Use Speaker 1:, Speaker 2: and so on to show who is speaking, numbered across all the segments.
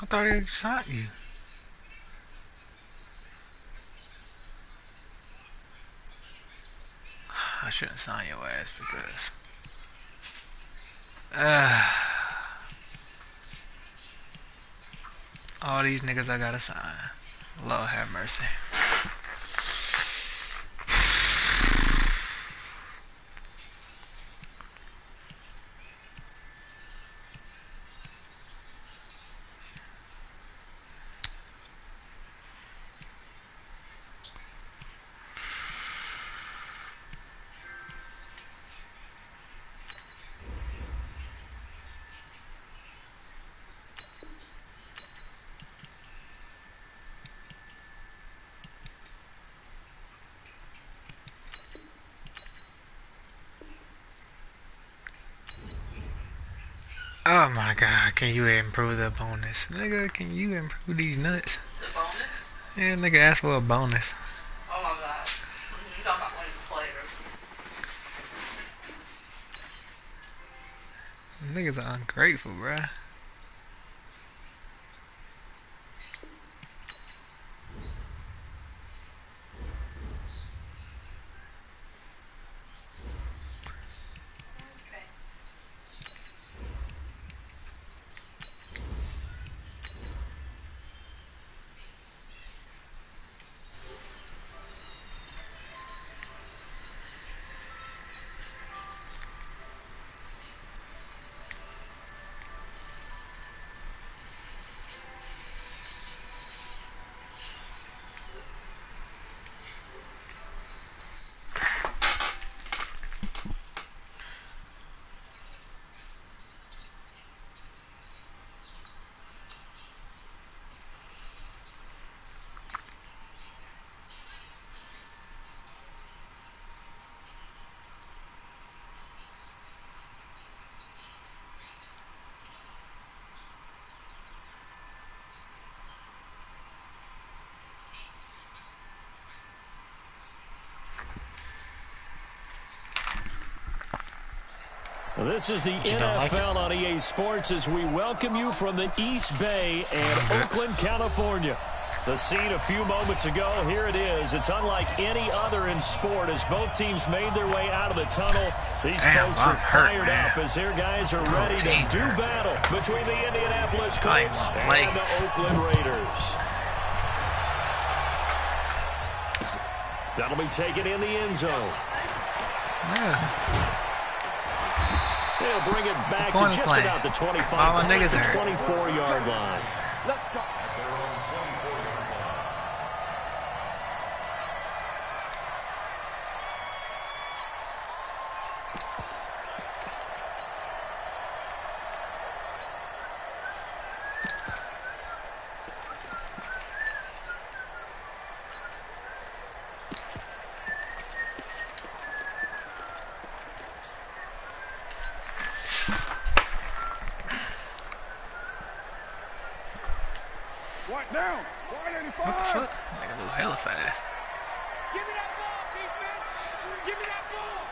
Speaker 1: I thought he shot you. I shouldn't sign your ass because all these niggas I gotta sign. Lord have mercy. Oh my god, can you improve the bonus? Nigga, can you improve these nuts?
Speaker 2: The bonus?
Speaker 1: Yeah, nigga asked for a bonus.
Speaker 2: Oh my god. You talking about winning the player.
Speaker 1: Niggas are ungrateful, bruh.
Speaker 3: This is the NFL on EA Sports as we welcome you from the East Bay and Oakland, California. The scene a few moments ago, here it is. It's unlike any other in sport as both teams made their way out of the tunnel. These folks are fired up as their guys are ready to do battle between the Indianapolis Colts and the Oakland Raiders. That'll be taken in the end zone. They'll bring it back to just about the 25 to 24-yard line. Let's go.
Speaker 1: Down. What the fuck? Nigga move hella fast.
Speaker 4: Give me that ball, defense. Give me that ball.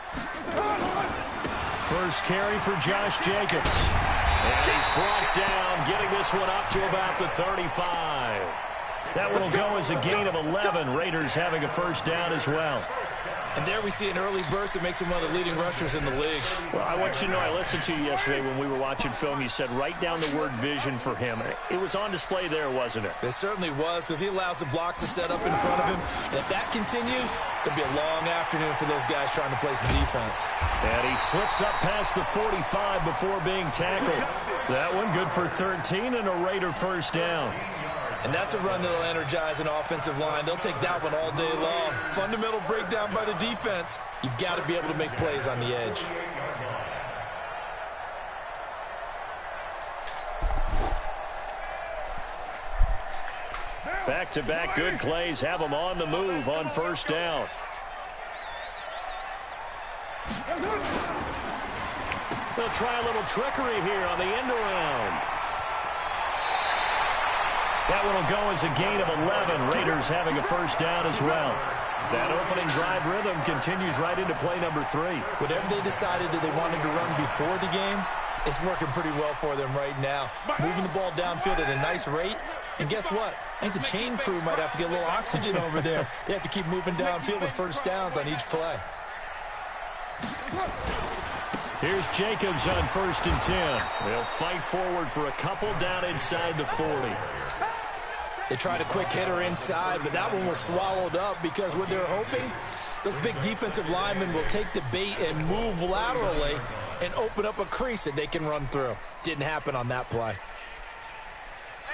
Speaker 3: First carry for Josh Jacobs. And he's brought down, getting this one up to about the 35. That one will go as a gain of 11. Raiders having a first down as well.
Speaker 5: And there we see an early burst that makes him one of the leading rushers in the league.
Speaker 3: Well, I want you to know, I listened to you yesterday when we were watching film. You said write down the word vision for him. It was on display there, wasn't it?
Speaker 5: It certainly was, because he allows the blocks to set up in front of him. And if that continues, there'll be a long afternoon for those guys trying to play some defense.
Speaker 3: And he slips up past the 45 before being tackled. That one good for 13 and a Raider first down.
Speaker 5: And that's a run that'll energize an offensive line. They'll take that one all day long. Fundamental breakdown by the defense. You've got to be able to make plays on the edge.
Speaker 3: Back-to-back good plays have them on the move on first down. They'll try a little trickery here on the end around. That one will go as a gain of 11. Raiders having a first down as well. That opening drive rhythm continues right into play number 3.
Speaker 5: Whatever they decided that they wanted to run before the game, It's working pretty well for them right now. Moving the ball downfield at a nice rate. And guess what? I think the chain crew might have to get a little oxygen over there. They have to keep moving downfield with first downs on each play.
Speaker 3: Here's Jacobs on 1st and 10. They'll fight forward for a couple down inside the 40.
Speaker 5: They tried a quick hitter inside, but that one was swallowed up because what they're hoping, those big defensive linemen will take the bait and move laterally and open up a crease that they can run through. Didn't happen on that play.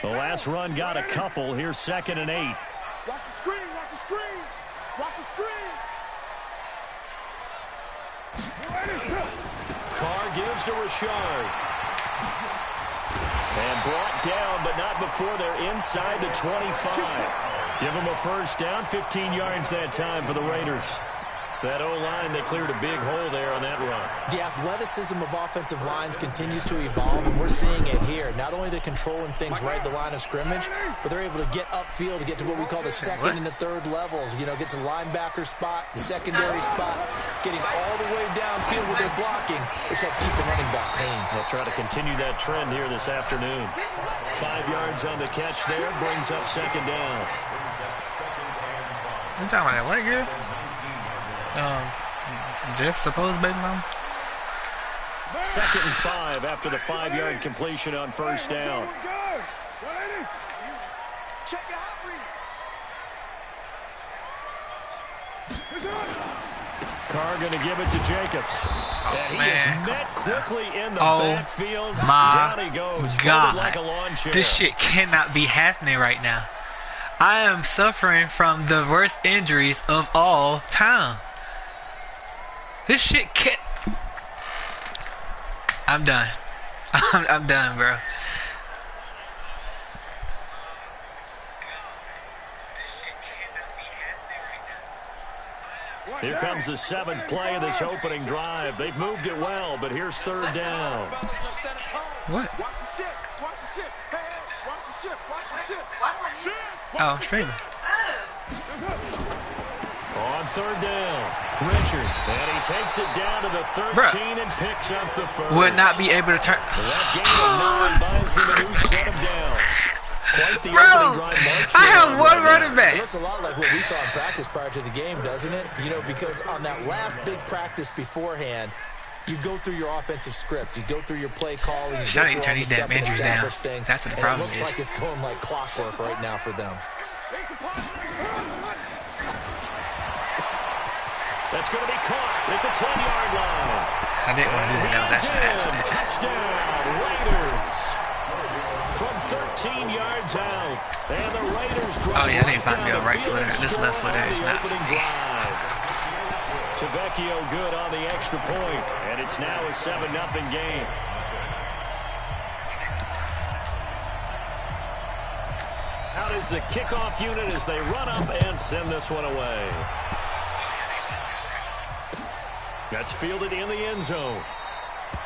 Speaker 3: The last run got a couple. Here's 2nd and 8.
Speaker 4: Watch the screen, watch the screen, watch the screen.
Speaker 3: Carr gives to Richard. And brought down, but not before they're inside the 25. Give them a first down, 15 yards that time for the Raiders. That O-line, they cleared a big hole there on that run.
Speaker 5: The athleticism of offensive lines continues to evolve, and we're seeing it here. Not only are they controlling things right at the line of scrimmage, but they're able to get upfield to get to what we call the second and the third levels. You know, get to linebacker spot, the secondary spot, getting all the way downfield with their blocking, which helps keep the running back clean.
Speaker 3: They'll try to continue that trend here this afternoon. 5 yards on the catch there, brings up 2nd down.
Speaker 1: You talking about that white girl? Jeff, supposed baby mom?
Speaker 3: 2nd and 5 after the 5-yard completion on first down. Carr going to give it to Jacobs. And he is met quickly in the backfield. Down he goes.
Speaker 1: God.
Speaker 3: Like a lawn chair.
Speaker 1: This shit cannot be happening right now. I am suffering from the worst injuries of all time. This shit can't. I'm done. I'm done, bro.
Speaker 3: Here comes the 7th play of this opening drive. They've moved it well, but here's 3rd down.
Speaker 1: What? Oh, I'm streaming.
Speaker 3: On 3rd down, Richard, and he takes it down to the 13 and picks up the first.
Speaker 1: Would not be able to turn.
Speaker 3: That game of 9 buys him a new set him down. Quite the
Speaker 1: Bro,
Speaker 3: opening drive march
Speaker 1: I have one
Speaker 3: right
Speaker 1: running
Speaker 3: now.
Speaker 5: It
Speaker 1: back.
Speaker 5: looks a lot like what we saw in practice prior to the game, doesn't it? You know, because on that last big practice beforehand, you go through your offensive script. You go through your play calling. You
Speaker 1: Shut
Speaker 5: go
Speaker 1: it,
Speaker 5: through
Speaker 1: turn
Speaker 5: all the
Speaker 1: these damn
Speaker 5: step and
Speaker 1: injuries down.
Speaker 5: establish things,
Speaker 1: That's what the
Speaker 5: and
Speaker 1: problem
Speaker 5: it looks
Speaker 1: is.
Speaker 5: like it's going like clockwork right now for them.
Speaker 3: That's going to be caught at the 10-yard line.
Speaker 1: I didn't want to do that. That was actually an accident.
Speaker 3: Touchdown, Raiders. From 13 yards out. And the Raiders drive.
Speaker 1: Oh, yeah, I didn't find me a right footer. This left footer is not for me.
Speaker 3: Tavecchio good on the extra point, and it's now a 7-0 game. Out is the kickoff unit as they run up and send this one away. That's fielded in the end zone.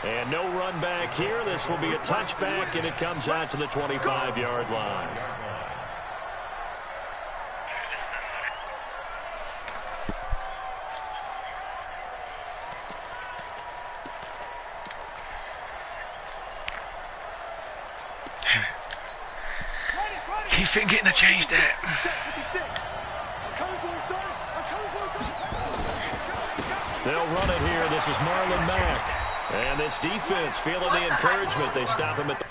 Speaker 3: And no run back here. This will be a touchback, and it comes out to the 25-yard line.
Speaker 1: He finna getting to change that.
Speaker 3: They'll run it here. This is Marlon Mack. And this defense feeling the encouragement. They stop him at the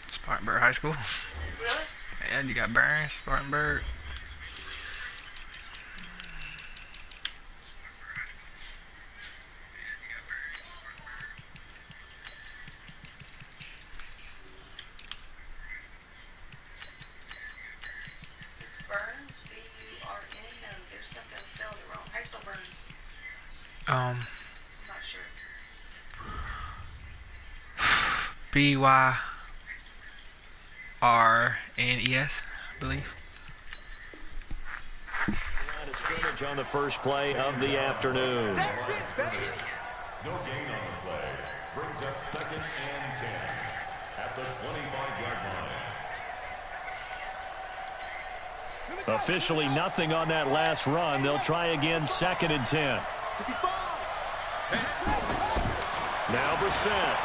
Speaker 1: Spartanburg High School.
Speaker 2: Really?
Speaker 1: Yeah, you got Burns, Spartanburg.
Speaker 2: Burns, B-U-R-N. No, there's something spelled it wrong. How you spell Burns?
Speaker 1: Um,
Speaker 2: I'm not sure.
Speaker 1: B-Y-R-N-E-S, I believe.
Speaker 3: line of scrimmage on the first play of the afternoon.
Speaker 4: That's it, baby.
Speaker 6: No gain on the play. Brings us 2nd and 10 at the 25-yard line.
Speaker 3: Officially nothing on that last run. They'll try again, 2nd and 10. Now Brissett.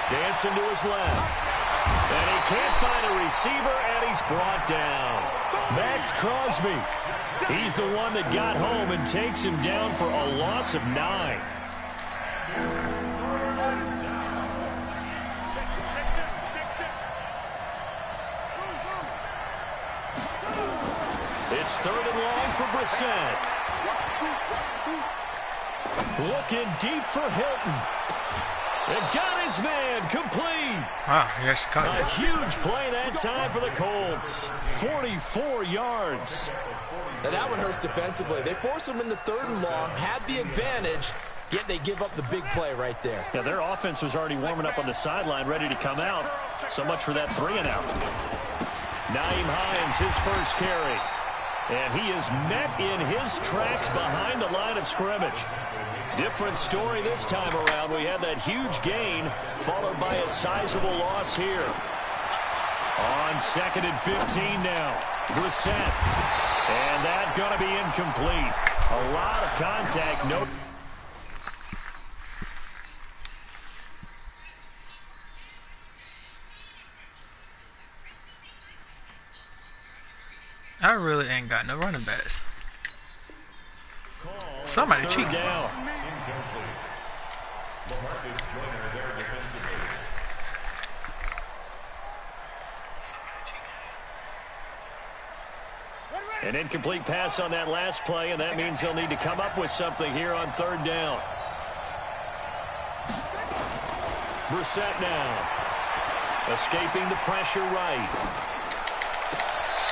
Speaker 3: Dancing to his left. And he can't find a receiver, and he's brought down. Max Crosby. He's the one that got home and takes him down for a loss of 9. It's 3rd and long for Brissett. Looking deep for Hilton. And got his man complete.
Speaker 1: Wow, yes, caught
Speaker 3: A
Speaker 1: it.
Speaker 3: huge play that time for the Colts. 44 yards.
Speaker 5: And that one hurts defensively. They force him into 3rd and long, had the advantage, yet they give up the big play right there.
Speaker 3: Yeah, their offense was already warming up on the sideline, ready to come out. So much for that 3-and-out. Nyheim Hines, his first carry. And he is met in his tracks behind the line of scrimmage. Different story this time around. We had that huge gain, followed by a sizable loss here. On 2nd and 15 now. Brissett. And that going to be incomplete. A lot of contact. No.
Speaker 1: I really ain't got no running backs. Somebody cheat.
Speaker 3: Down. An incomplete pass on that last play, and that means they'll need to come up with something here on 3rd down. Brissett now. Escaping the pressure right.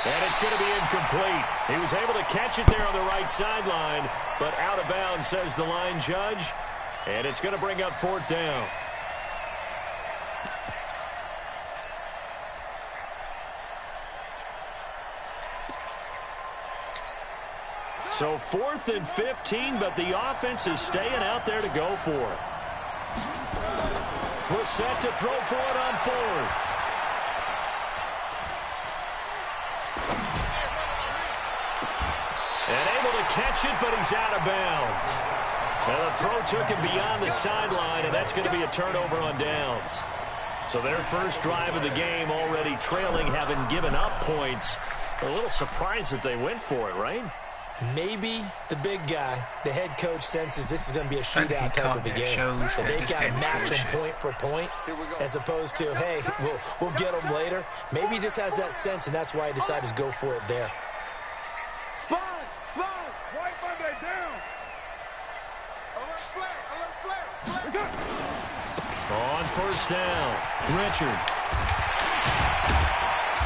Speaker 3: And it's going to be incomplete. He was able to catch it there on the right sideline, but out of bounds, says the line judge. And it's going to bring up 4th down. So 4th and 15, but the offense is staying out there to go for it. Brissett to throw for it on 4th. And able to catch it, but he's out of bounds. And the throw took him beyond the sideline, and that's going to be a turnover on downs. So their first drive of the game already trailing, having given up points. A little surprised that they went for it, right?
Speaker 5: Maybe the big guy, the head coach, senses this is going to be a shootout type of a game. So they've got to match them point for point, as opposed to, hey, we'll get them later. Maybe he just has that sense, and that's why he decided to go for it there.
Speaker 4: White Monday down.
Speaker 3: On 1st down, Richard.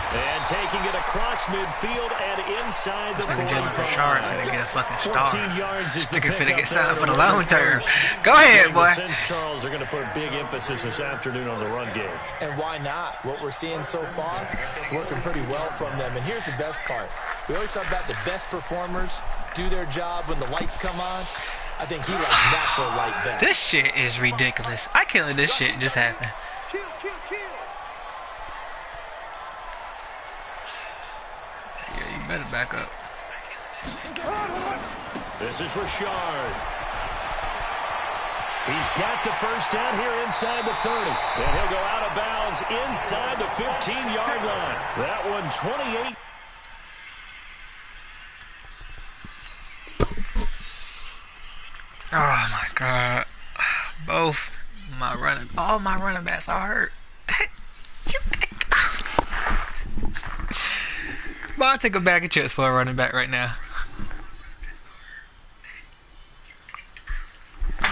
Speaker 3: And taking it across midfield and inside the 45.
Speaker 1: Rashard finna get a fucking star.
Speaker 3: 14 yards is the
Speaker 1: Nigga finna get
Speaker 3: pickup
Speaker 1: signed
Speaker 3: there
Speaker 1: for the
Speaker 3: to
Speaker 1: long
Speaker 3: run
Speaker 1: term.
Speaker 3: first.
Speaker 1: Go ahead, boy.
Speaker 3: Since Charles are going to put a big emphasis this afternoon on the run game.
Speaker 5: And why not? What we're seeing so far, working pretty well from them. And here's the best part. We always talk about the best performers do their job when the lights come on. I think he likes natural light best.
Speaker 1: This shit is ridiculous. I can't let this shit just happen. Yeah, you better back up.
Speaker 3: This is Rashard. He's got the first down here inside the 30. And he'll go out of bounds inside the 15-yard line. That one 28.
Speaker 1: Oh my god. Both all my running backs are hurt. But I'll take a bag of chips for a running back right now.
Speaker 2: You know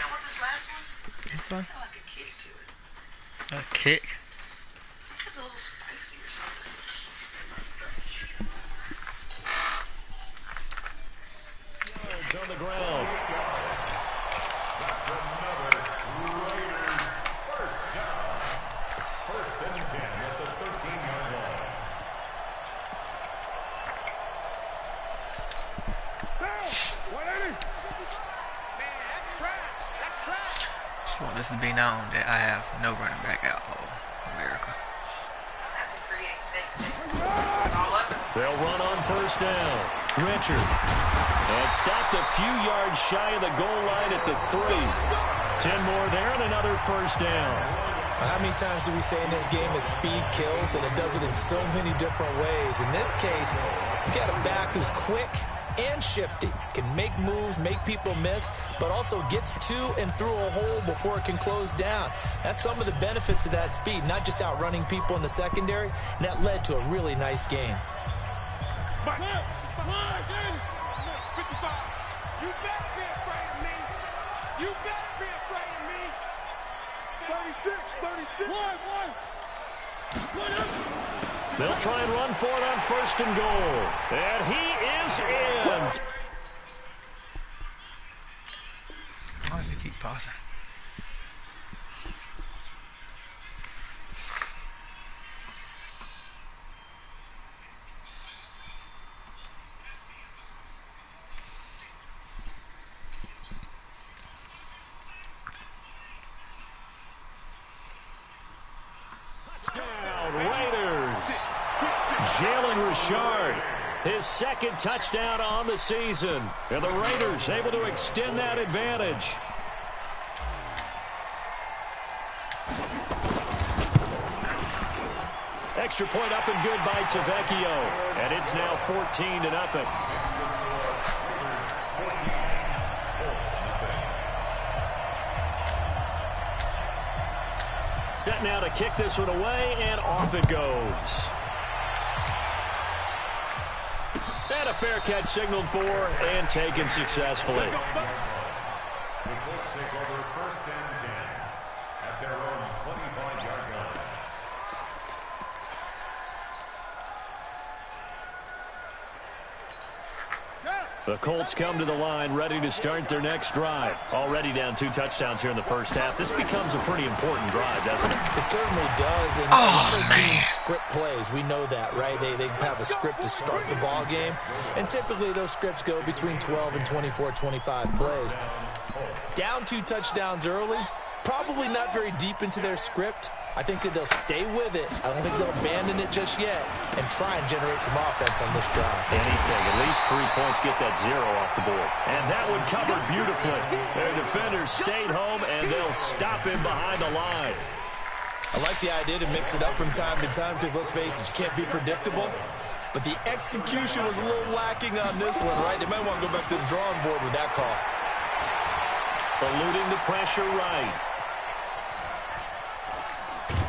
Speaker 2: what this last one?
Speaker 1: It's fun.
Speaker 2: Kind of like a kick to it.
Speaker 1: A kick.
Speaker 2: It's a little spicy or something.
Speaker 3: Yards on the ground.
Speaker 1: Just want this to be known that I have no running back out of America.
Speaker 2: That will create fake. All over.
Speaker 3: They'll run on first down. Richard. And stopped a few yards shy of the goal line at the 3. 10 more there and another first down.
Speaker 5: How many times do we say in this game that speed kills, and it does it in so many different ways? In this case, you got a back who's quick and shifty, can make moves, make people miss, but also gets to and through a hole before it can close down. That's some of the benefits of that speed, not just outrunning people in the secondary, and that led to a really nice game.
Speaker 4: You better be afraid of me. You better be afraid of me. 36.
Speaker 3: They'll try and run for it on 1st and goal. And he is in.
Speaker 1: Why does he keep pausing?
Speaker 3: His 2nd touchdown on the season. And the Raiders able to extend that advantage. Extra point up and good by Tavecchio. And it's now 14-0. Set now to kick this one away, and off it goes. And a fair catch signaled for and taken successfully.
Speaker 6: The Colts take over 1st and 10 at their own 25-yard line.
Speaker 3: The Colts come to the line ready to start their next drive. Already down 2 touchdowns here in the first half. This becomes a pretty important drive, doesn't it?
Speaker 5: It certainly does. And a lot of teams script plays. We know that, right? They have a script to start the ball game. And typically those scripts go between 12 and 24, 25 plays. Down 2 touchdowns early. Probably not very deep into their script. I think that they'll stay with it. I don't think they'll abandon it just yet and try and generate some offense on this drive.
Speaker 3: Anything. At least 3 points, get that 0 off the board. And that one covered beautifully. Their defenders stayed home, and they'll stop him behind the line.
Speaker 5: I like the idea to mix it up from time to time because, let's face it, you can't be predictable. But the execution was a little lacking on this one, right? They might want to go back to the drawing board with that call.
Speaker 3: Eluding the pressure right.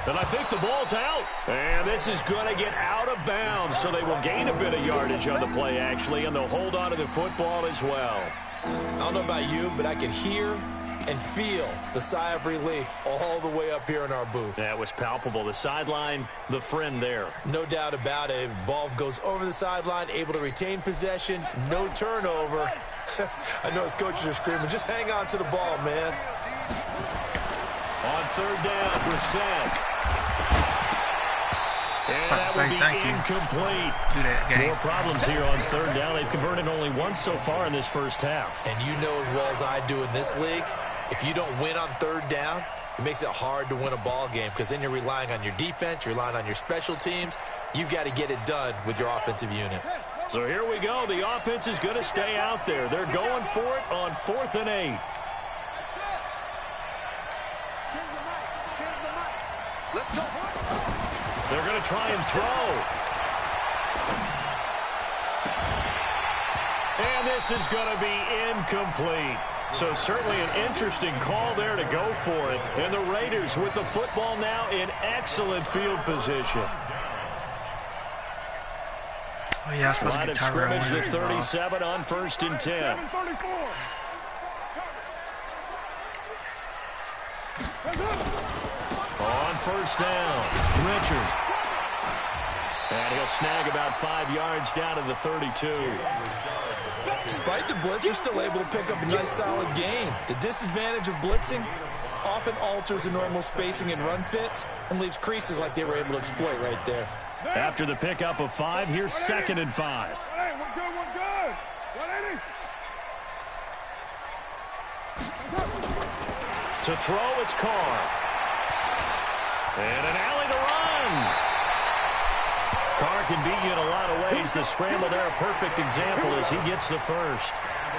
Speaker 3: And I think the ball's out. And this is going to get out of bounds, so they will gain a bit of yardage on the play, actually, and they'll hold on to the football as well.
Speaker 5: I don't know about you, but I can hear and feel the sigh of relief all the way up here in our booth.
Speaker 3: That was palpable. The sideline, the friend there.
Speaker 5: No doubt about it. Ball goes over the sideline, able to retain possession, no turnover. I know his coaches are screaming, just hang on to the ball, man.
Speaker 3: On 3rd down, Brissett. And that will be incomplete.
Speaker 1: Do that game.
Speaker 3: More problems here on 3rd down. They've converted only once so far in this first half.
Speaker 5: And you know as well as I do in this league, if you don't win on 3rd down, it makes it hard to win a ball game because then you're relying on your defense, you're relying on your special teams. You've got to get it done with your offensive unit.
Speaker 3: So here we go. The offense is going to stay out there. They're going for it on 4th and 8. They're going to try and throw. And this is going to be incomplete. So certainly an interesting call there to go for it. And the Raiders with the football now in excellent field position.
Speaker 1: Oh, yeah, I was supposed to
Speaker 3: Line
Speaker 1: get
Speaker 3: of
Speaker 1: Tyrell
Speaker 3: scrimmage to
Speaker 1: Williams.
Speaker 3: 37 on 1st and 10. On 1st down, Richard. And he'll snag about 5 yards down to the 32.
Speaker 5: Despite the blitz, they're still able to pick up a nice solid gain. The disadvantage of blitzing often alters the normal spacing and run fits and leaves creases like they were able to exploit right there.
Speaker 3: After the pickup of 5, here's 2nd and 5.
Speaker 4: Hey, we're good. What is it?
Speaker 3: To throw, it's Carr. And an alley to run. Carr can beat you in a lot of ways. The scramble there, a perfect example as he gets the first.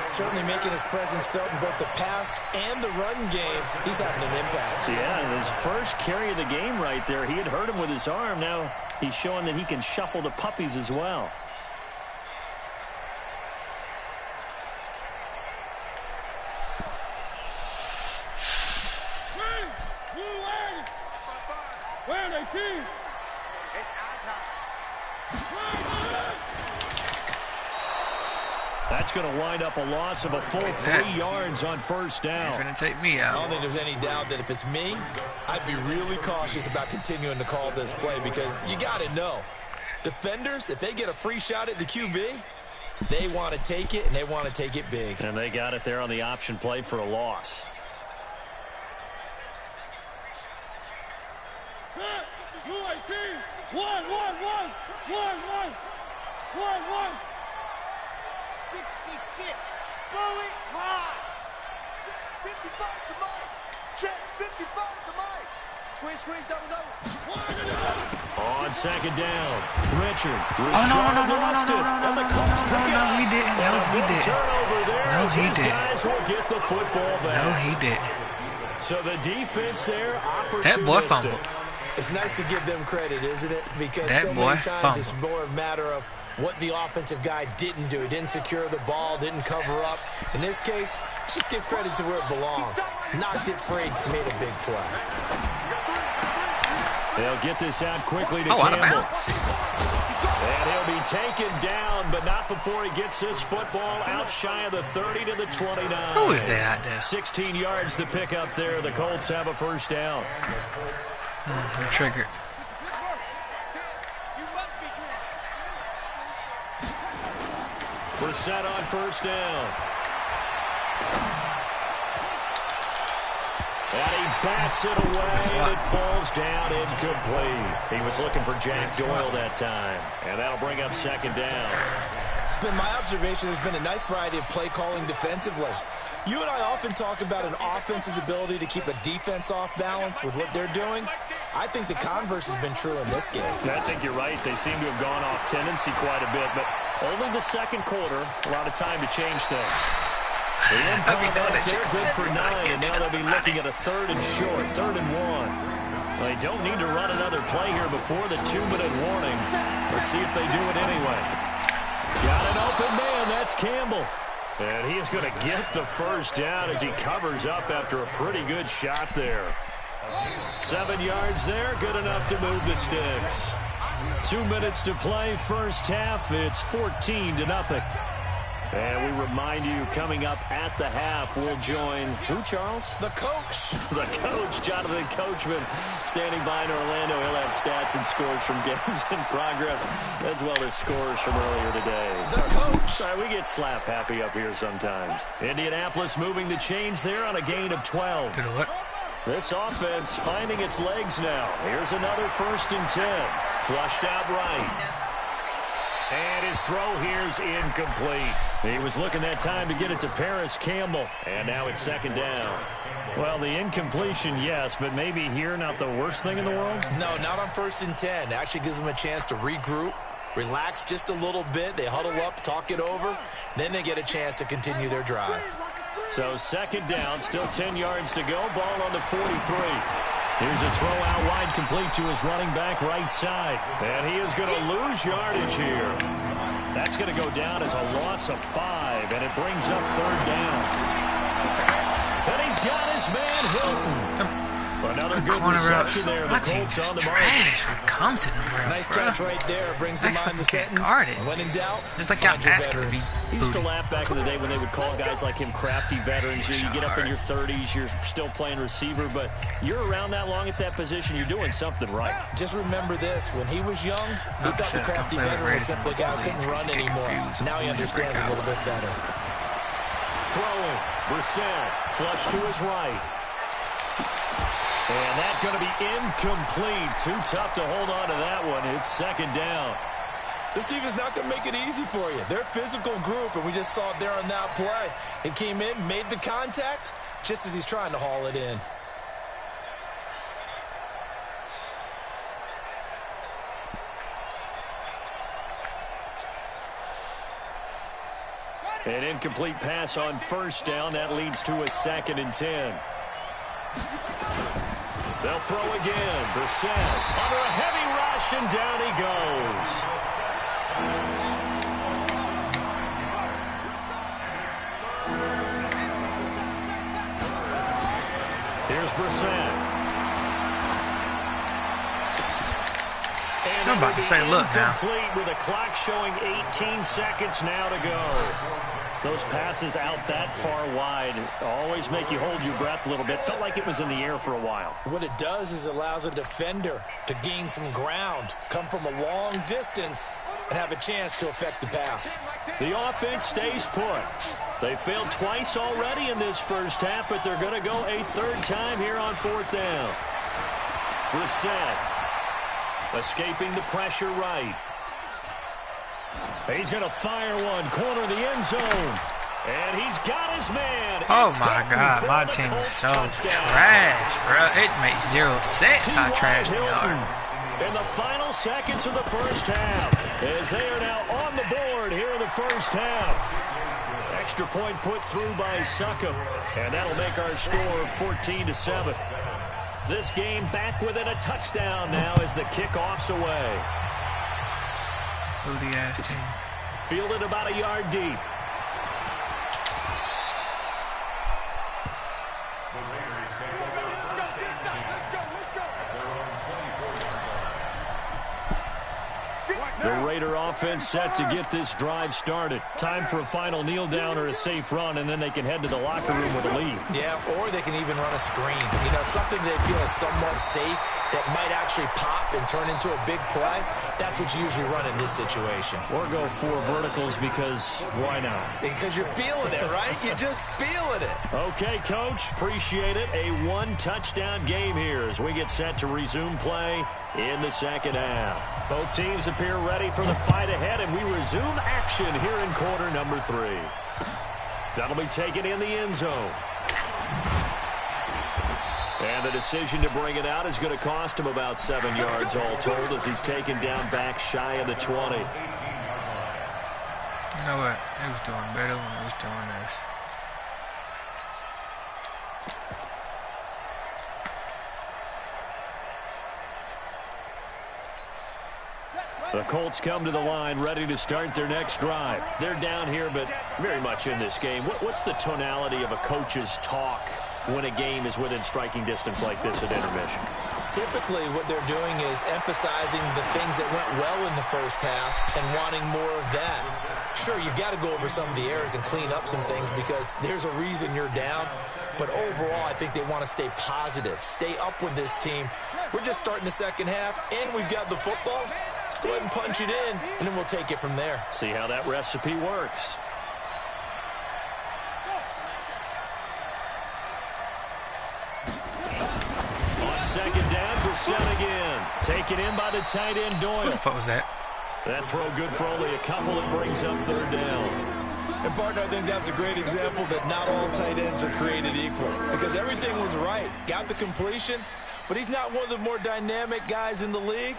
Speaker 5: Certainly making his presence felt in both the pass and the run game. He's having an impact.
Speaker 3: Yeah, his first carry of the game right there. He had hurt him with his arm. Now he's showing that he can shuffle the puppies as well.
Speaker 4: Where are they, team? It's our time.
Speaker 3: That's going to wind up a loss of a full 3 yards on first down.
Speaker 1: Trying to take me out.
Speaker 5: I don't think there's any doubt that if it's me, I'd be really cautious about continuing to call this play because you got to know. Defenders, if they get a free shot at the QB, they want to take it, and they want to take it big.
Speaker 3: And they got it there on the option play for a loss.
Speaker 4: One. 66. Bully high. 55 to Mike. Check. 55 to Mike. Squeeze, double.
Speaker 3: On second down, Richard.
Speaker 1: Oh, no, he didn't.
Speaker 3: Turnover there.
Speaker 1: No, he
Speaker 3: his
Speaker 1: didn't.
Speaker 3: guys will get the football back.
Speaker 1: No, he didn't.
Speaker 3: So the defense there, opportunistic.
Speaker 1: That boy fumbled.
Speaker 5: It's nice to give them credit, isn't it? Because
Speaker 1: That
Speaker 5: so
Speaker 1: boy
Speaker 5: many times
Speaker 1: fumbled.
Speaker 5: it's more a matter of what the offensive guy didn't do. He didn't secure the ball, didn't cover up. In this case, just give credit to where it belongs. Knocked it free, made a big play.
Speaker 3: They'll get this out quickly to
Speaker 1: out of
Speaker 3: Campbell.
Speaker 1: bounds.
Speaker 3: And he'll be taken down, but not before he gets this football out shy of the 30 to the 29.
Speaker 1: Who is that out there?
Speaker 3: 16 yards to pick up there. The Colts have a first down.
Speaker 1: I'm triggered.
Speaker 3: We're set on first down. And he bats it away, and it falls down incomplete. He was looking for Jack Doyle that time, and that'll bring up second down.
Speaker 5: It's been my observation there's been a nice variety of play calling defensively. You and I often talk about an offense's ability to keep a defense off balance with what they're doing. I think the converse has been true in this game.
Speaker 3: I think you're right. They seem to have gone off tendency quite a bit, but only the second quarter, a lot of time to change things. The impound back there, good for 9, and now they'll be looking at a 3rd and short, 3rd and 1. They don't need to run another play here before the 2-minute warning. Let's see if they do it anyway. Got an open man. That's Campbell. And he is going to get the first down as he covers up after a pretty good shot there. 7 yards there, good enough to move the sticks. 2 minutes to play, first half. It's 14-0. And we remind you, coming up at the half, we'll join who, Charles?
Speaker 5: The coach.
Speaker 3: The coach, Jonathan Coachman, standing by in Orlando. He'll have stats and scores from games in progress, as well as scores from earlier today.
Speaker 5: The coach.
Speaker 3: Sorry, we get slap happy up here sometimes. Indianapolis moving the chains there on a gain of 12.
Speaker 1: You know what?
Speaker 3: This offense finding its legs now. Here's another 1st and 10. Flushed out right. And his throw here's incomplete. He was looking that time to get it to Paris Campbell. And now it's second down. Well, the incompletion, yes, but maybe here not the worst thing in the world?
Speaker 5: No, not on 1st and 10. It actually gives them a chance to regroup, relax just a little bit. They huddle up, talk it over. Then they get a chance to continue their drive.
Speaker 3: So second down, still 10 yards to go. Ball on the 43. Here's a throw out wide, complete to his running back right side. And he is going to lose yardage here. That's going to go down as a loss of 5, and it brings up 3rd down. And he's got his man Hilton. Another good reception there. The Colts on the mark.
Speaker 5: Nice catch right there. Brings to mind the sentence. When in doubt,
Speaker 1: just like y'all asking to be.
Speaker 3: He used to laugh back in the day when they would call guys like him crafty veterans. You get up in your 30s, you're still playing receiver, but you're around that long at that position, you're doing something right.
Speaker 5: Just remember this. When he was young, he thought the crafty veteran was simply a guy who couldn't run anymore. Now he understands a little bit better.
Speaker 3: Throwing. Brissett. Flush to his right. And that's going to be incomplete. Too tough to hold on to that one. It's second down.
Speaker 5: This team is not going to make it easy for you. They're a physical group, and we just saw it there on that play. It came in, made the contact, just as he's trying to haul it in.
Speaker 3: An incomplete pass on first down. That leads to a 2nd and 10. They'll throw again. Brissett under a heavy rush, and down he goes. Here's Brissett. And
Speaker 1: I'm about to say, look now.
Speaker 3: Incomplete with a clock showing 18 seconds now to go. Those passes out that far wide always make you hold your breath a little bit. Felt like it was in the air for a while.
Speaker 5: What it does is allows a defender to gain some ground, come from a long distance, and have a chance to affect the pass.
Speaker 3: The offense stays put. They failed twice already in this first half, but they're going to go a 3rd time here on 4th down. Brissett escaping the pressure right. He's going to fire one, corner of the end zone. And he's got his man.
Speaker 1: Oh my God, my team is so trash, bro. It makes 0 sense how trash they are.
Speaker 3: In the final seconds of the first half, as they are now on the board here in the first half. Extra point put through by Succop, and that'll make our score 14-7. This game back within a touchdown now as the kickoff's away.
Speaker 1: Booty ass team.
Speaker 3: Fielded about a yard deep. The Raider offense set to get this drive started. Time for a final kneel down or a safe run, and then they can head to the locker room with a lead.
Speaker 5: Yeah, or they can even run a screen. You know, something they feel is somewhat safe that might actually pop and turn into a big play. That's what you usually run in this situation.
Speaker 3: Or go 4 verticals because why not?
Speaker 5: Because you're feeling it, right? You're just feeling it.
Speaker 3: Okay, Coach. Appreciate it. A 1-touchdown game here as we get set to resume play in the second half. Both teams appear ready for the fight ahead, and we resume action here in quarter number 3. That'll be taken in the end zone. And the decision to bring it out is going to cost him about 7 yards all told as he's taken down back shy of the 20.
Speaker 1: You know what? He was doing better when he was doing this.
Speaker 3: The Colts come to the line ready to start their next drive. They're down here, but very much in this game. What's the tonality of a coach's talk when a game is within striking distance like this at intermission?
Speaker 5: Typically, what they're doing is emphasizing the things that went well in the first half and wanting more of that. Sure, you've got to go over some of the errors and clean up some things because there's a reason you're down. But overall, I think they want to stay positive, stay up with this team. We're just starting the second half, and we've got the football. Let's go ahead and punch it in, and then we'll take it from there.
Speaker 3: See how that recipe works. On second down, Brissett again. Taken in by the tight end, Doyle.
Speaker 1: What the fuck was that?
Speaker 3: That throw good for only a couple. It brings up 3rd down.
Speaker 5: And, partner, I think that's a great example that not all tight ends are created equal because everything was right. Got the completion, but he's not one of the more dynamic guys in the league.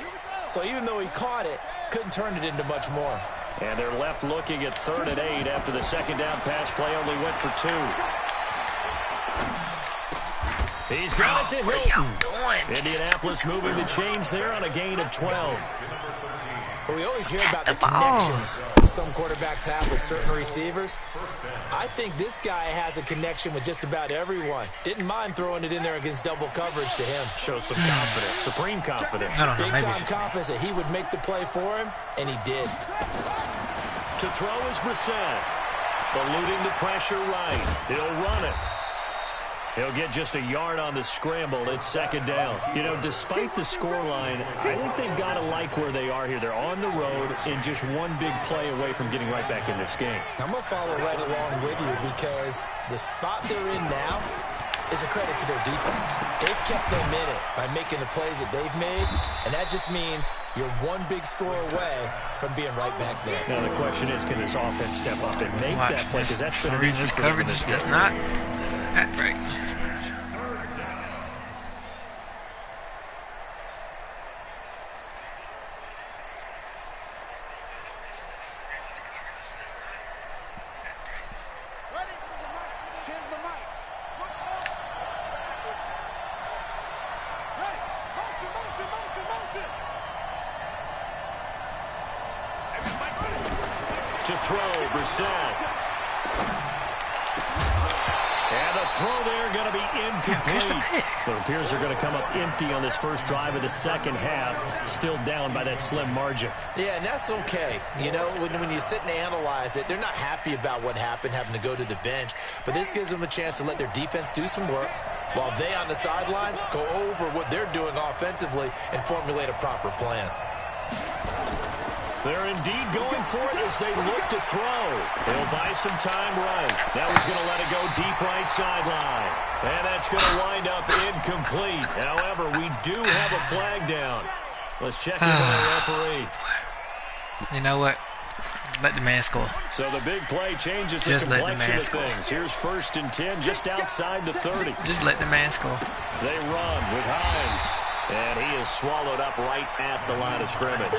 Speaker 5: So even though he caught it, couldn't turn it into much more.
Speaker 3: And they're left looking at 3rd and 8 after the second down pass play only went for 2. He's got it to Hilton. Indianapolis moving the chains there on a gain of 12.
Speaker 5: Well, we always hear about the connections some quarterbacks have with certain receivers. I think this guy has a connection with just about everyone. Didn't mind throwing it in there against double coverage to him.
Speaker 3: Shows some confidence, supreme confidence.
Speaker 1: I don't know,
Speaker 5: Big-time confidence that he would make the play for him, and he did.
Speaker 3: To throw is Brissett. Eluding the pressure right. He'll run it. He'll get just a yard on the scramble. It's second down. You know, despite the scoreline, I think they've got to like where they are here. They're on the road and just one big play away from getting right back in this game.
Speaker 5: I'm going to follow right along with you because the spot they're in now is a credit to their defense. They've kept them in it by making the plays that they've made, and that just means you're one big score away from being right back there.
Speaker 3: Now, the question is, can this offense step up and make that play? Because that's been an issue
Speaker 1: this
Speaker 3: for them in
Speaker 1: coverage
Speaker 3: this
Speaker 1: does
Speaker 3: game.
Speaker 1: not act right.
Speaker 3: Brissett. And the throw there going to be incomplete. It appears they're going to come up empty on this first drive of the second half. Still down by that slim margin.
Speaker 5: Yeah, and that's okay. You know, when you sit and analyze it, they're not happy about what happened, having to go to the bench. But this gives them a chance to let their defense do some work while they on the sidelines go over what they're doing offensively and formulate a proper plan.
Speaker 3: They're indeed going for it as they look to throw. They'll buy some time right. Now he's going to let it go deep right sideline. And that's going to wind up incomplete. However, we do have a flag down. Let's check in with our referee.
Speaker 1: You know what? Let the man score.
Speaker 3: So the big play changes the complexion of things. Here's 1st and 10 just outside the 30.
Speaker 1: Just let the man score.
Speaker 3: They run with Hines. And he is swallowed up right at the line of scrimmage.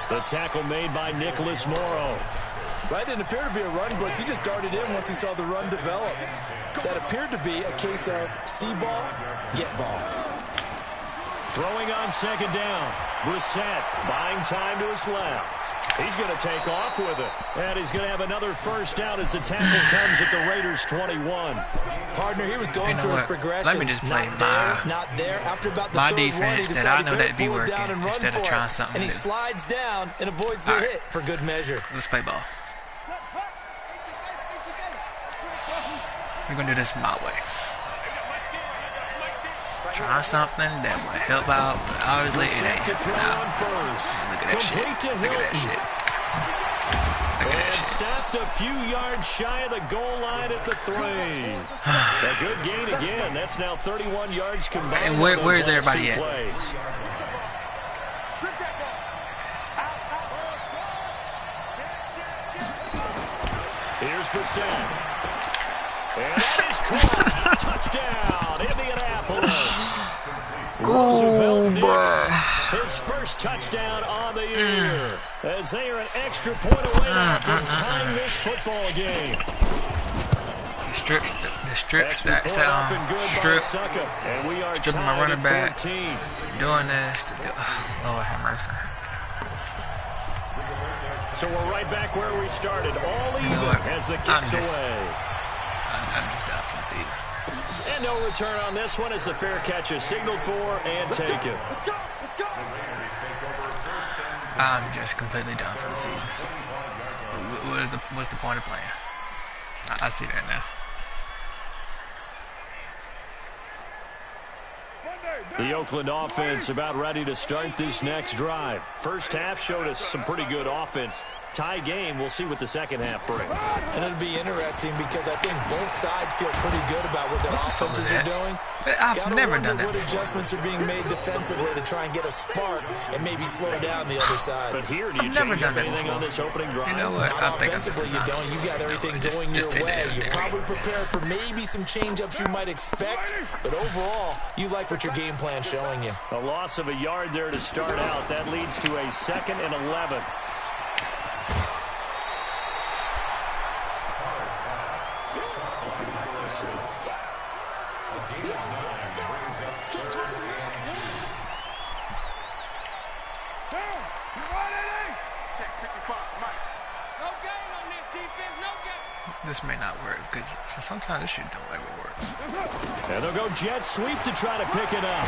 Speaker 3: The tackle made by Nicholas Morrow.
Speaker 5: That didn't appear to be a run blitz. He just darted in once he saw the run develop. That appeared to be a case of see ball, get ball.
Speaker 3: Throwing on 2nd down. Brissett buying time to his left. He's going to take off with it. And he's going to have another first down as the tackle comes at the Raiders' 21.
Speaker 5: Partner, he was going through his progression.
Speaker 1: Let me just play
Speaker 5: not there. After about the
Speaker 1: my
Speaker 5: third
Speaker 1: defense
Speaker 5: one,
Speaker 1: that I know that be working instead of trying something
Speaker 5: and he
Speaker 1: new.
Speaker 5: slides down and avoids the hit for good measure.
Speaker 1: Let's play ball. We're going to do this my way. Try something that would help out, but obviously it ain't helping out. Look at that shit. Look at that shit. Look at that shit.
Speaker 3: Stepped a few yards shy of the goal line at the 3. A good gain again. That's now 31 yards combined.
Speaker 1: And where's everybody at?
Speaker 3: Here's Brissett. And that is caught. Touchdown, Indianapolis.
Speaker 1: Oh,
Speaker 3: boy. His first touchdown on the year. As they are an extra point away now from tying this football game.
Speaker 1: Strip stacks out.
Speaker 3: And we are
Speaker 1: stripping my running back.
Speaker 3: 14.
Speaker 1: Doing this. Lord have mercy.
Speaker 3: So we're right back where we started. All even as the kick's away.
Speaker 1: I'm just done for the season.
Speaker 3: And no return on this one as the fair catch is signaled for and taken.
Speaker 1: I'm just completely done for the season. What's the point of playing? I see that now.
Speaker 3: The Oakland offense about ready to start this next drive. First half showed us some pretty good offense. Tie game, we'll see what the second half brings.
Speaker 5: And it'll be interesting because I think both sides feel pretty good about what their offenses are doing.
Speaker 1: I've never done that
Speaker 5: what
Speaker 1: before.
Speaker 5: Adjustments are being made defensively to try and get a spark and maybe slow down the other side.
Speaker 3: But here, do you change up anything on this opening drive?
Speaker 1: You know what?
Speaker 5: Not offensively, you don't. You got everything going your way. You're probably prepared for maybe some change-ups you might expect, but overall, you like what your game plan's showing you.
Speaker 3: A loss of a yard there to start out. That leads to a 2nd and 11.
Speaker 1: This may not work because sometimes this shit don't ever work.
Speaker 3: And they'll go jet sweep to try to pick it up.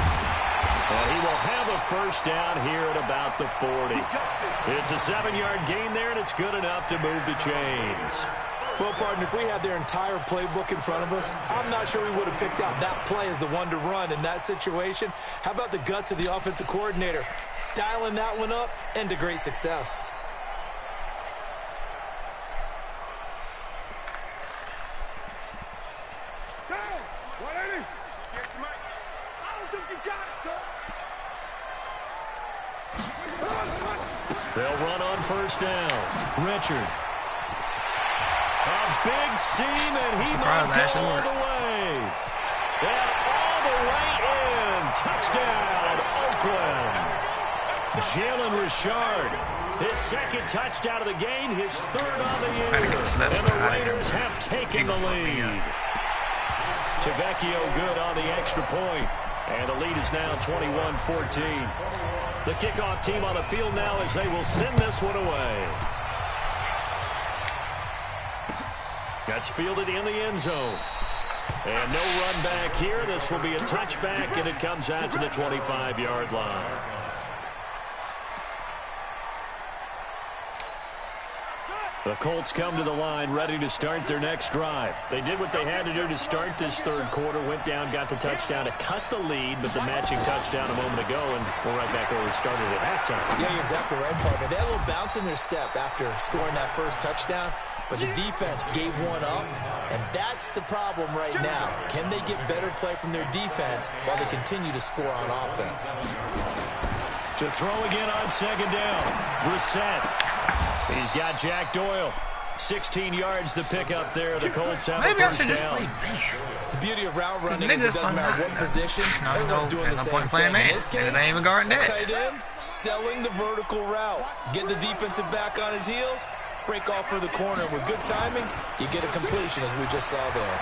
Speaker 3: And he will have a first down here at about the 40. It's a 7-yard gain there, and it's good enough to move the chains.
Speaker 5: Well, partner, if we had their entire playbook in front of us, I'm not sure we would have picked out that play as the one to run in that situation. How about the guts of the offensive coordinator? Dialing that one up, and to great success.
Speaker 3: They'll run on first down. Richard. A big seam, and he might go all the way. And all the way in. Touchdown, Oakland. Jalen Richard. His 2nd touchdown of the game, his 3rd on the year. And the Raiders have taken the lead. Tavecchio good on the extra point. And the lead is now 21-14. The kickoff team on the field now as they will send this one away. That's fielded in the end zone. And no run back here. This will be a touchback, and it comes out to the 25-yard line. The Colts come to the line ready to start their next drive. They did what they had to do to start this third quarter, went down, got the touchdown to cut the lead, but the matching touchdown a moment ago, and we're right back where we started at halftime.
Speaker 5: Yeah, you're exactly right, partner. They had a little bounce in their step after scoring that first touchdown, but the defense gave one up, and that's the problem right now. Can they get better play from their defense while they continue to score on offense?
Speaker 3: To throw again on second down, Brissett. He's got Jack Doyle. 16 yards to pick up there. The Colts have the first down.
Speaker 5: The beauty of route running is it doesn't matter what position. Everyone's doing the same thing.
Speaker 1: Man.
Speaker 5: In this case,
Speaker 1: it ain't even guarding that.
Speaker 5: Tight end, selling the vertical route. Get the defensive back on his heels, break off for the corner. With good timing, you get a completion, as we just saw there.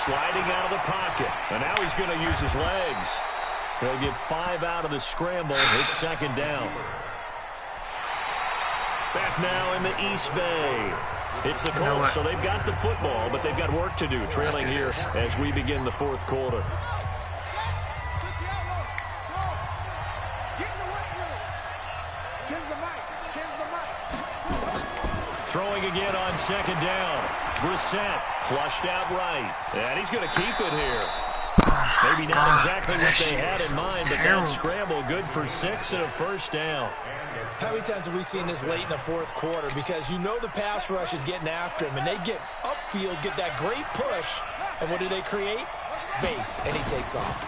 Speaker 3: Sliding out of the pocket. And now he's going to use his legs. He'll get 5 out of the scramble. It's second down. Back now in the East Bay. It's the Colts, so they've got the football, but they've got work to do, trailing here as we begin the fourth quarter. Throwing again on second down. Brissett flushed out right. And he's going to keep it here. Maybe not exactly what they had in mind, but that scramble good for 6 and a first down.
Speaker 5: How many times have we seen this late in the fourth quarter? Because you know the pass rush is getting after him, and they get upfield, get that great push, and what do they create? Space, and he takes off.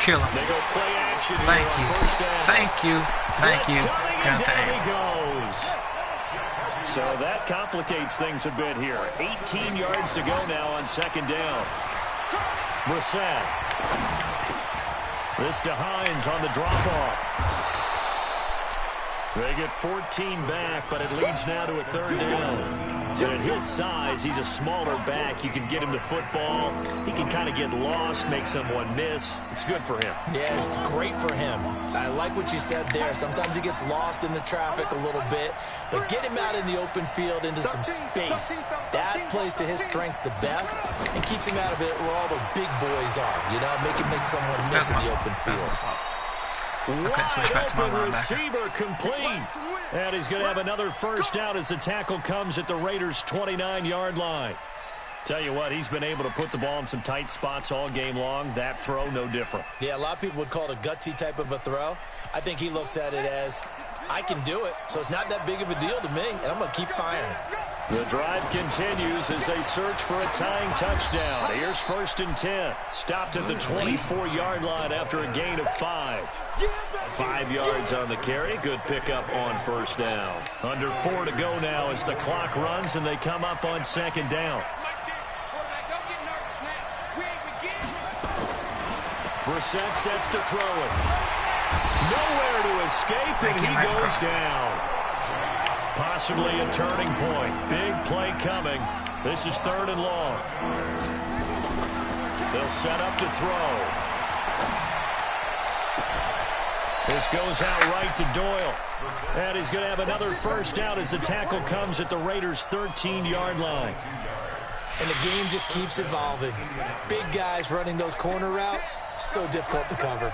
Speaker 1: Kill him.
Speaker 3: They go play action.
Speaker 1: Thank you. Thank you. Thank you.
Speaker 3: And down he goes. So that complicates things a bit here. 18 yards to go now on second down. Brissett. This to Hines on the drop-off. They get 14 back, but it leads now to a third down. But at his size, he's a smaller back. You can get him to football. He can kind of get lost, make someone miss. It's good for him.
Speaker 5: Yeah, it's great for him. I like what you said there. Sometimes he gets lost in the traffic a little bit, but get him out in the open field into some space. That plays to his strengths the best and keeps him out of it where all the big boys are. You know, make someone miss in the open field.
Speaker 1: Okay, switch back to my linebacker.
Speaker 3: Receiver complete. And he's going to have another first down as the tackle comes at the Raiders' 29-yard line. Tell you what, he's been able to put the ball in some tight spots all game long. That throw, no different. Yeah, a lot of people would call it a gutsy type of a throw. I think he looks at it as, I can do it, so it's not that big of a deal to me, and I'm going to keep firing. The drive continues as they search for a tying touchdown. Here's 1st and 10. Stopped at the 24-yard line after a gain of 5. 5 yards on the carry. Good pickup on first down. Under 4 to go now as the clock runs and they come up on second down. Brissett sets to throw it. Nowhere to escape, and he goes down. Possibly a turning point. Big play coming. This is 3rd and long. They'll set up to throw. This goes out right to Doyle. And he's going to have another first down as the tackle comes at the Raiders' 13-yard line. And the game just keeps evolving. Big guys running those corner routes, so difficult to cover.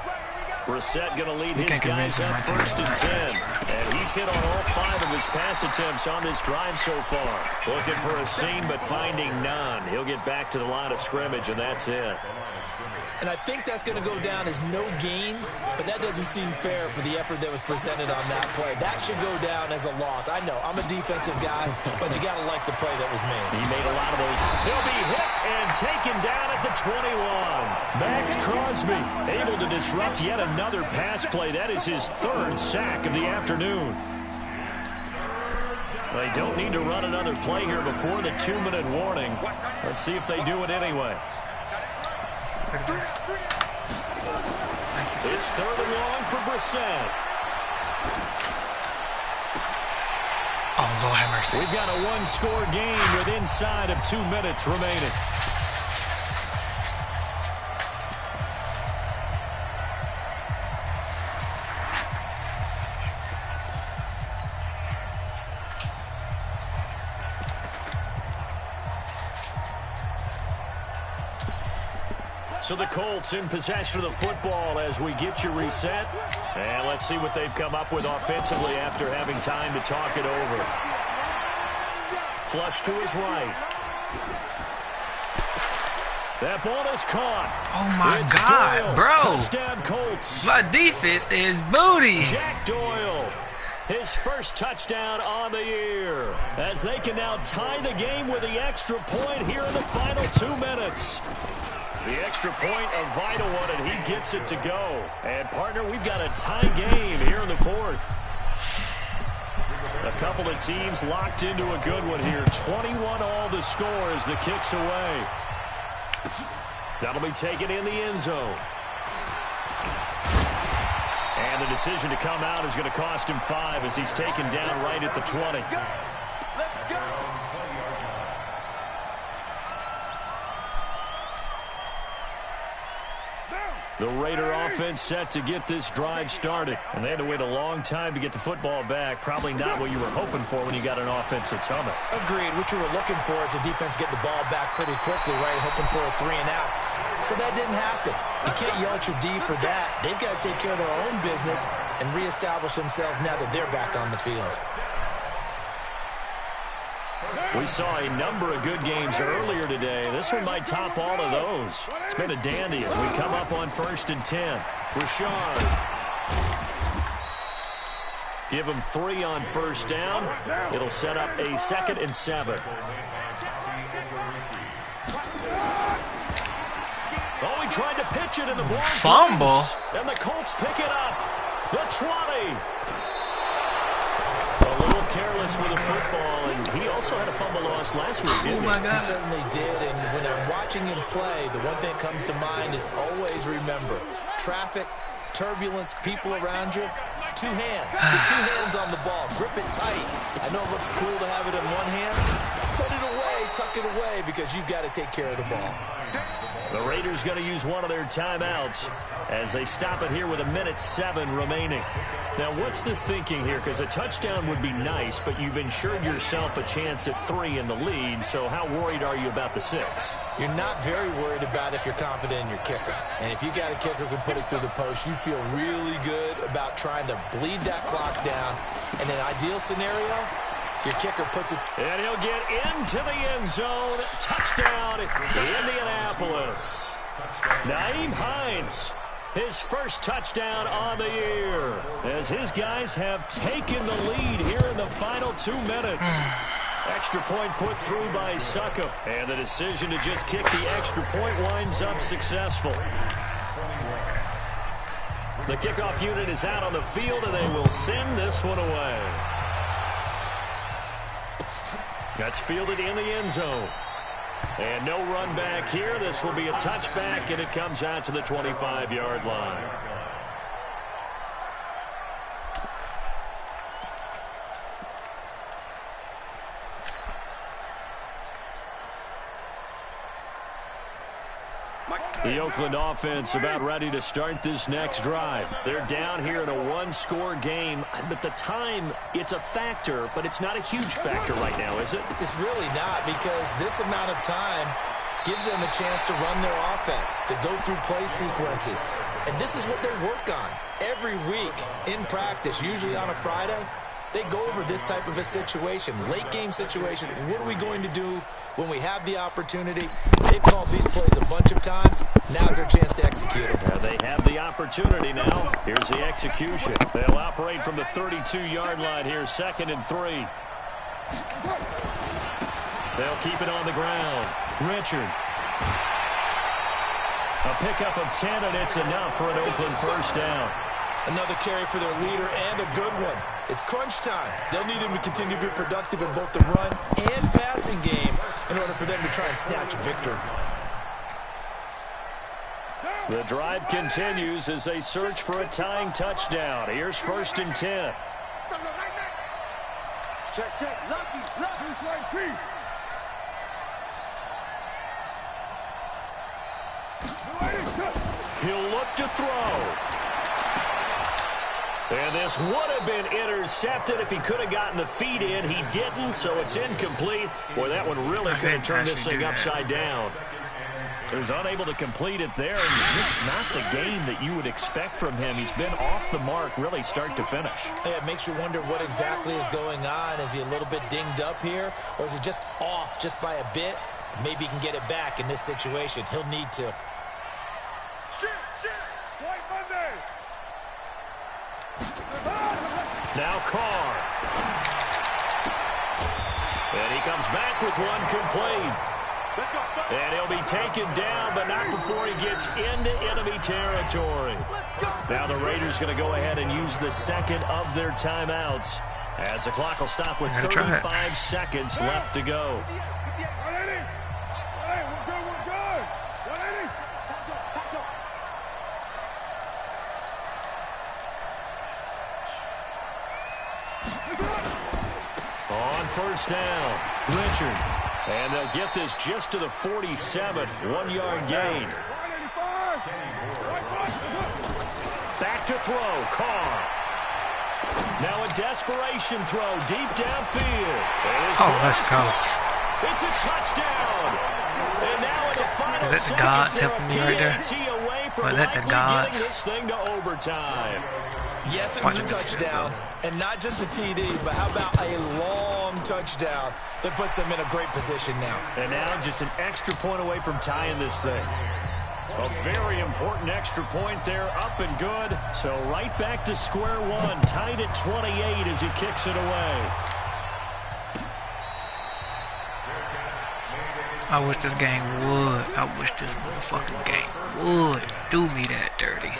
Speaker 3: Brissett going to lead his guys up 1st and 10. And he's hit on all 5 of his pass attempts on this drive so far. Looking for a seam, but finding none. He'll get back to the line of scrimmage, and that's it. And I think that's going to go down as no gain, but that doesn't seem fair for the effort that was presented on that play. That should go down as a loss. I know, I'm a defensive guy, but you got to like the play that was made. He made a lot of those. He'll be hit and taken down at the 21. Max Crosby able to disrupt yet another pass play. That is his 3rd sack of the afternoon. They don't need to run another play here before the 2-minute warning. Let's see if they do it anyway. It's 3rd and long for Brissett.
Speaker 1: Oh, Lord have mercy.
Speaker 3: We've got a 1-score game with inside of 2 minutes remaining. So the Colts in possession of the football as we get you reset. And let's see what they've come up with offensively after having time to talk it over. Flush to his right. That ball is caught.
Speaker 1: Oh, my
Speaker 3: It's
Speaker 1: God,
Speaker 3: Doyle.
Speaker 1: bro.
Speaker 3: Touchdown, Colts.
Speaker 1: My defense is booty.
Speaker 3: Jack Doyle, his first touchdown on the year, as they can now tie the game with the extra point here in the final 2 minutes. The extra point, a vital one, and he gets it to go. And, partner, we've got a tie game here in the fourth. A couple of teams locked into a good one here. 21 all the score as the kick's away. That'll be taken in the end zone. And the decision to come out is going to cost him 5 as he's taken down right at the 20. The Raider offense set to get this drive started. And they had to wait a long time to get the football back. Probably not what you were hoping for when you got an offense that's humming.
Speaker 5: Agreed. What you were looking for is the defense getting the ball back pretty quickly, right? Hoping for a 3 and out. So that didn't happen. You can't yell at your D for that. They've got to take care of their own business and reestablish themselves now that they're back on the field.
Speaker 3: We saw a number of good games earlier today. This one might top all of those. It's been a dandy as we come up on 1st and 10. Rashard. Give him 3 on first down. It'll set up a 2nd and 7. Oh, he tried to pitch it in the ball.
Speaker 1: Fumble.
Speaker 3: And the Colts pick it up. The 20. A little careless with the football, and he also had a fumble loss last week, didn't
Speaker 1: Oh, my
Speaker 3: he?
Speaker 1: God.
Speaker 5: He certainly did, and when I'm watching him play, the one thing that comes to mind is always remember, traffic, turbulence, people around you, 2 hands. Get 2 hands on the ball. Grip it tight. I know it looks cool to have it in one hand. Put it away, tuck it away, because you've got to take care of the ball.
Speaker 3: The Raiders going to use one of their timeouts as they stop it here with 1:07 remaining. Now, what's the thinking here? Because a touchdown would be nice, but you've ensured yourself a chance at 3 in the lead, so how worried are you about the 6?
Speaker 5: You're not very worried about if you're confident in your kicker. And if you got a kicker who can put it through the post, you feel really good about trying to bleed that clock down. In an ideal scenario, your kicker puts it.
Speaker 3: And he'll get into the end zone. Touchdown, Indianapolis. Nyheim Hines, his first touchdown on the year, as his guys have taken the lead here in the final 2 minutes. Extra point put through by Succop, and the decision to just kick the extra point winds up successful. The kickoff unit is out on the field, and they will send this one away. That's fielded in the end zone. And no run back here. This will be a touchback, and it comes out to the 25-yard line. The Oakland offense about ready to start this next drive. They're down here in a 1-score game, but the time, it's a factor, but it's not a huge factor right now, is it?
Speaker 5: It's really not, because this amount of time gives them a chance to run their offense, to go through play sequences. And this is what they work on every week in practice, usually on a Friday. They go over this type of a situation, late game situation. What are we going to do when we have the opportunity? They've called these plays a bunch of times. Now's their chance to execute them.
Speaker 3: They have the opportunity now. Here's the execution. They'll operate from the 32-yard line here, 2nd and 3. They'll keep it on the ground. Richard. A pickup of 10, and it's enough for an Oakland first down.
Speaker 5: Another carry for their leader, and a good one. It's crunch time. They'll need him to continue to be productive in both the run and passing game in order for them to try and snatch a victory.
Speaker 3: The drive continues as they search for a tying touchdown. Here's 1st and 10.
Speaker 4: Check. Lucky, right feet.
Speaker 3: He'll look to throw. And this would have been intercepted if he could have gotten the feet in. He didn't, so it's incomplete. Boy, that one really could have turned this thing upside down. was unable to complete it there, and just not the game that you would expect from him. He's been off the mark really start to finish.
Speaker 5: Yeah, it makes you wonder what exactly is going on. Is he a little bit dinged up here, or is he just off just by a bit? Maybe he can get it back in this situation. He'll need to.
Speaker 3: Now Carr. And he comes back with one complete. And he'll be taken down, but not before he gets into enemy territory. Now the Raiders going to go ahead and use the second of their timeouts, as the clock will stop with 35 seconds left to go. On first down, Richard. And they'll get this just to the 47, 1-yard gain. Back to throw, Carr. Now a desperation throw deep downfield.
Speaker 1: Oh, let's go.
Speaker 3: It's a touchdown. And now in the final
Speaker 1: is that the gods helping me right there?
Speaker 3: Or
Speaker 1: is that the gods?
Speaker 3: This thing to overtime.
Speaker 5: Yes, it was a touchdown, and not just a TD, but how about a long touchdown that puts them in a great position now.
Speaker 3: And now just an extra point away from tying this thing. A very important extra point there, up and good. So right back to square one, tied at 28 as he kicks it away.
Speaker 1: I wish this game would. I wish this motherfucking game would do me that dirty.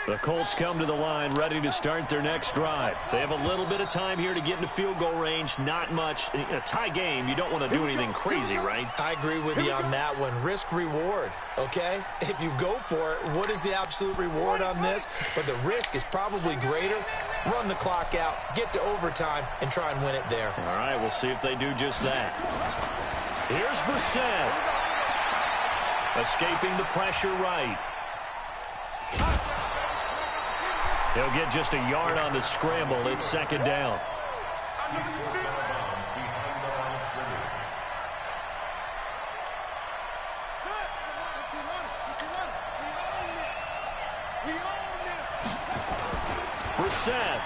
Speaker 3: The Colts come to the line ready to start their next drive. They have a little bit of time here to get into field goal range. Not much. In a tie game, you don't want to do anything crazy, right?
Speaker 5: I agree with you on that one. Risk reward, okay? If you go for it, what is the absolute reward on this? But the risk is probably greater. Run the clock out, get to overtime, and try and win it there.
Speaker 3: All right, we'll see if they do just that. Here's Brissett. Escaping the pressure right. He'll get just a yard on the scramble. It's second down. Brissett.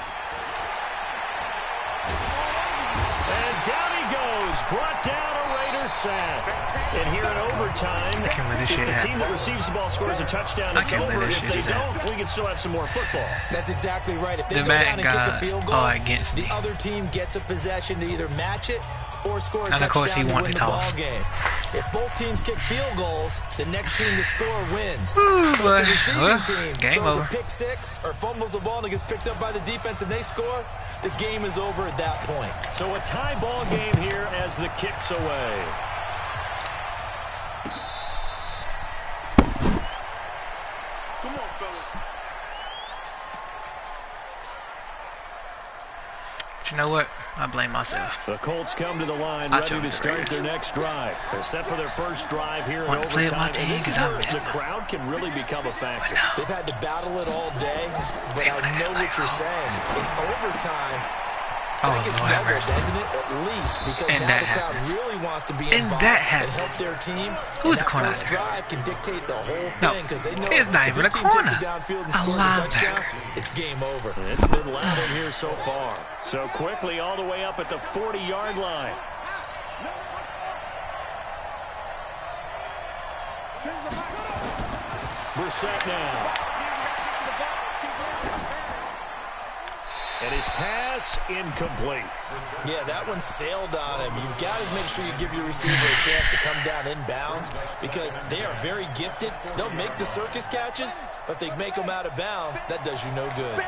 Speaker 3: And down he goes. Brought down a Raiders sack. And here in overtime, if the team that receives the ball scores a touchdown, it's over. If they don't, we can still have some more football.
Speaker 5: That's exactly right. If they go down and kick a field goal, the other team gets a possession to either match it or score a touchdown to win the ball game. If both teams kick field goals, the next team to score wins. If the receiving team throws a pick six or fumbles the ball and it gets picked up by the defense and they score, the game is over at that point.
Speaker 3: So a tie ball game here as the kick's away.
Speaker 1: You know what? I blame myself.
Speaker 3: The Colts come to the line ready to start their next drive. They're set for their first drive here in overtime. And this is where the crowd can really become a factor.
Speaker 5: They've had to battle it all day, but I know what you're saying. In overtime, that gets doubled, doesn't it? At least, because now the crowd really wants to be involved and help their team.
Speaker 1: Who's the corner?
Speaker 5: That first drive can dictate the whole thing because they know
Speaker 1: it's not even a corner.
Speaker 5: Downfield and scores a touchdown, it's game over.
Speaker 3: It's been loud in here so far. So quickly all the way up at the 40-yard line. Brissett now. And his pass incomplete.
Speaker 5: Yeah, that one sailed on him. You've got to make sure you give your receiver a chance to come down inbounds because they are very gifted. They'll make the circus catches, but they make them out of bounds. That does you no good.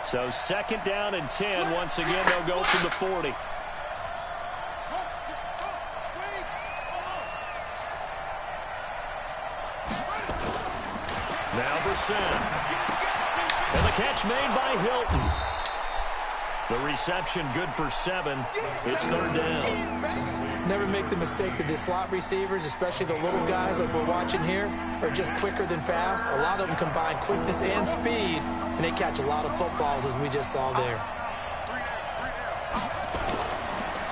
Speaker 3: So second down and 10. Once again, they'll go from the 40. Now Brissett. And the catch made by Hilton. The reception good for 7. It's third down.
Speaker 5: Never make the mistake that the slot receivers, especially the little guys like we're watching here, are just quicker than fast. A lot of them combine quickness and speed, and they catch a lot of footballs as we just saw there.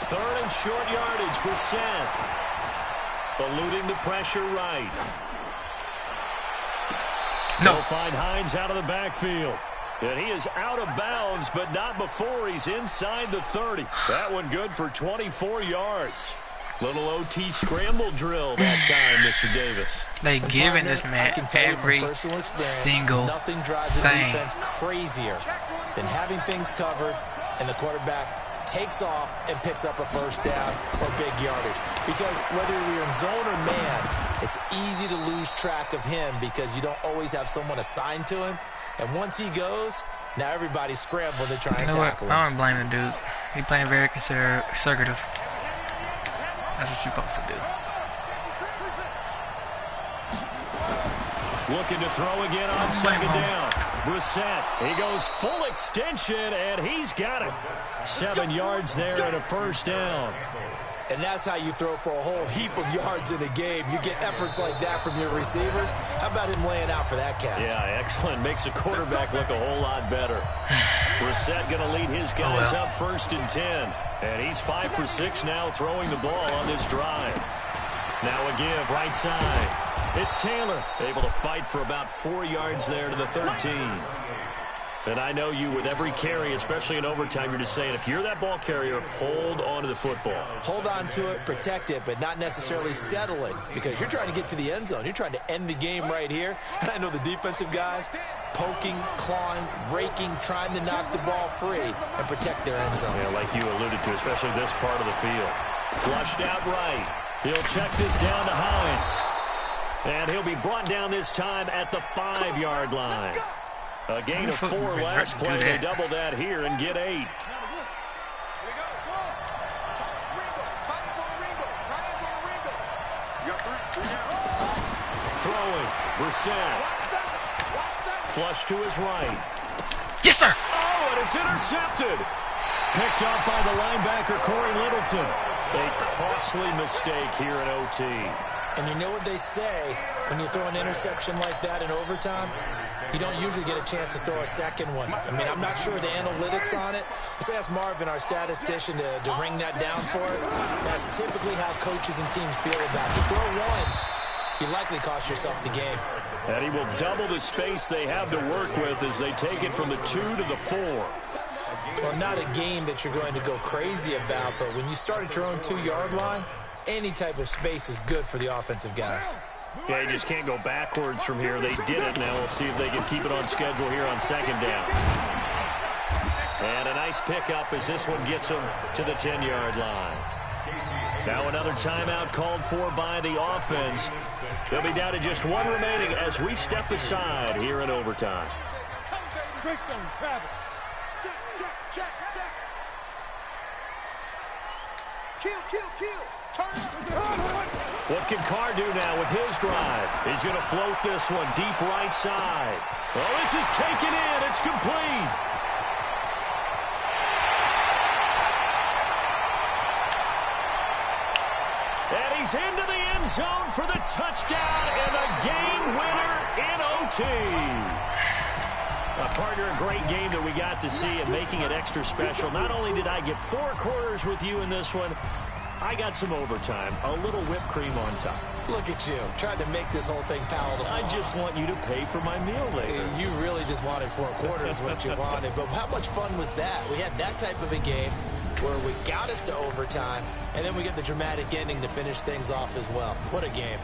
Speaker 3: Third and short yardage. Brissett eluding the pressure right.
Speaker 1: No.
Speaker 3: They'll find Hines out of the backfield. And he is out of bounds, but not before he's inside the 30. That one good for 24 yards. Little OT scramble drill that time, Mr. Davis.
Speaker 1: They giving this man every single
Speaker 5: nothing drives the
Speaker 1: thing.
Speaker 5: defense crazier than having things covered and the quarterback takes off and picks up a first down or big yardage. Because whether you're in zone or man, it's easy to lose track of him because you don't always have someone assigned to him. And once he goes, now everybody's scrambling to try and tackle him.
Speaker 1: I don't blame the dude. He playing very conservative. That's what you're supposed to do.
Speaker 3: Looking to throw again on second down. Brissett, he goes full extension, and he's got it. 7 yards there and a first down.
Speaker 5: And that's how you throw for a whole heap of yards in a game. You get efforts like that from your receivers. How about him laying out for that cat?
Speaker 3: Yeah, excellent. Makes the quarterback look a whole lot better. Brissett going to lead his guys up 1st and 10. And he's 5 for 6 now throwing the ball on this drive. Now a give right side. It's Taylor, able to fight for about 4 yards there to the 13. And I know you, with every carry, especially in overtime, you're just saying, if you're that ball carrier, hold on to the football.
Speaker 5: Hold on to it, protect it, but not necessarily settling, because you're trying to get to the end zone. You're trying to end the game right here. I know the defensive guys poking, clawing, raking, trying to knock the ball free and protect their end zone.
Speaker 3: Yeah, like you alluded to, especially this part of the field. Flushed out right. He'll check this down to Hines. And he'll be brought down this time at the 5-yard line. A gain of 4 last play. They double that here and get 8. Throwing. Brissett. Flush to his right.
Speaker 1: Yes, sir.
Speaker 3: Oh, and it's intercepted. Picked up by the linebacker, Corey Littleton. A costly mistake here in OT.
Speaker 5: And you know what they say, when you throw an interception like that in overtime, you don't usually get a chance to throw a second one. I mean, I'm not sure the analytics on it. Let's ask Marvin, our statistician, to ring that down for us. That's typically how coaches and teams feel about it. You throw one, you likely cost yourself the game.
Speaker 3: And he will double the space they have to work with as they take it from the 2 to the 4.
Speaker 5: Well, not a game that you're going to go crazy about, but when you start at your own 2-yard line, any type of space is good for the offensive guys.
Speaker 3: Yeah, you just can't go backwards from here. They did it. Now we'll see if they can keep it on schedule here on second down. And a nice pickup as this one gets them to the 10-yard line. Now another timeout called for by the offense. They'll be down to just 1 remaining as we step aside here in overtime. What can Carr do now with his drive? He's going to float this one deep right side. Well, this is taken in. It's complete. And he's into the end zone for the touchdown and a game winner in OT. Partner, a great game that we got to see and making it extra special. Not only did I get 4 quarters with you in this one, I got some overtime, a little whipped cream on top.
Speaker 5: Look at you, trying to make this whole thing palatable.
Speaker 3: I just want you to pay for my meal later.
Speaker 5: You really just wanted 4 quarters what you wanted, but how much fun was that? We had that type of a game where we got us to overtime, and then we get the dramatic ending to finish things off as well. What a game.